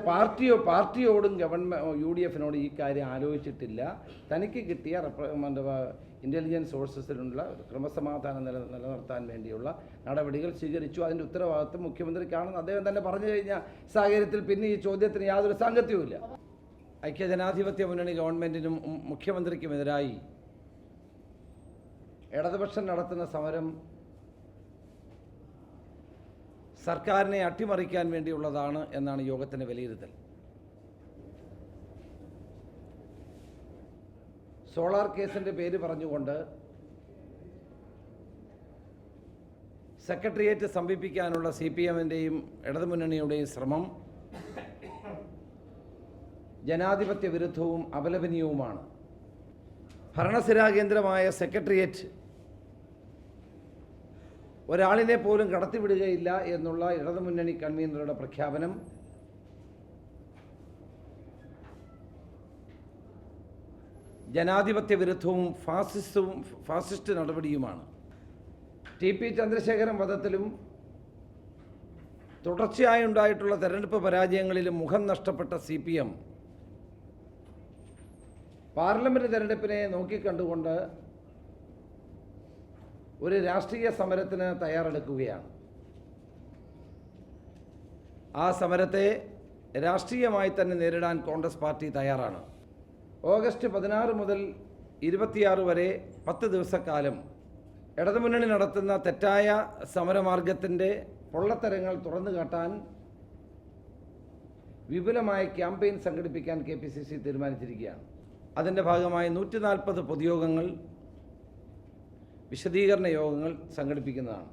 പാർട്ടിയോടും UDF-നോടും ഈ കാര്യം ആലോചിച്ചിട്ടില്ല. തനിക്ക് കിട്ടിയ ഇൻ്റലിജൻസ് സോഴ്സസിലുള്ള ക്രമസമാധാനം നിലനിർത്താൻ വേണ്ടിയുള്ള നടപടികൾ സ്വീകരിച്ചു. അതിൻ്റെ ഉത്തരവാദിത്വം മുഖ്യമന്ത്രിക്കാണെന്ന് അദ്ദേഹം തന്നെ പറഞ്ഞു കഴിഞ്ഞ സാഹചര്യത്തിൽ പിന്നെ ഈ ചോദ്യത്തിന് യാതൊരു സാങ്കത്യവുമില്ല. ഐക്യജനാധിപത്യ മുന്നണി ഗവൺമെൻറ്റിനും മുഖ്യമന്ത്രിക്കുമെതിരായി ഇടതുപക്ഷം നടത്തുന്ന സമരം സർക്കാരിനെ അട്ടിമറിക്കാൻ വേണ്ടിയുള്ളതാണ് എന്നാണ് യോഗത്തിൻ്റെ വിലയിരുത്തൽ. സോളാർ കേസിൻ്റെ പേര് പറഞ്ഞുകൊണ്ട് സെക്രട്ടേറിയറ്റ് സമീപിക്കാനുള്ള CPM-ൻ്റെയും ഇടതുമുന്നണിയുടെയും ശ്രമം ജനാധിപത്യ വിരുദ്ധവും അപലപനീയവുമാണ്. ഭരണസിരാ കേന്ദ്രമായ സെക്രട്ടേറിയറ്റ് ഒരാളിനെ പോലും കടത്തിവിടുകയില്ല എന്നുള്ള ഇടതുമുന്നണി കൺവീനറുടെ പ്രഖ്യാപനം ജനാധിപത്യ വിരുദ്ധവും ഫാസിസ്റ്റ് നടപടിയുമാണ്. TP ചന്ദ്രശേഖരൻ വധത്തിലും തുടർച്ചയായി ഉണ്ടായിട്ടുള്ള തെരഞ്ഞെടുപ്പ് പരാജയങ്ങളിലും മുഖം നഷ്ടപ്പെട്ട CPM പാർലമെൻറ്റ് തെരഞ്ഞെടുപ്പിനെ നോക്കിക്കണ്ടുകൊണ്ട് ഒരു രാഷ്ട്രീയ സമരത്തിന് തയ്യാറെടുക്കുകയാണ്. ആ സമരത്തെ രാഷ്ട്രീയമായി തന്നെ നേരിടാൻ കോൺഗ്രസ് പാർട്ടി തയ്യാറാണ്. ഓഗസ്റ്റ് 16 മുതൽ 26 വരെ 10 ദിവസക്കാലം ഇടതുമുന്നണി നടത്തുന്ന തെറ്റായ സമരമാർഗത്തിൻ്റെ പൊള്ളത്തരങ്ങൾ തുറന്നു കാട്ടാൻ വിപുലമായ ക്യാമ്പയിൻ സംഘടിപ്പിക്കാൻ KPCC തീരുമാനിച്ചിരിക്കുകയാണ്. അതിൻ്റെ ഭാഗമായി 140 പൊതുയോഗങ്ങൾ, വിശദീകരണ യോഗങ്ങൾ സംഘടിപ്പിക്കുന്നതാണ്.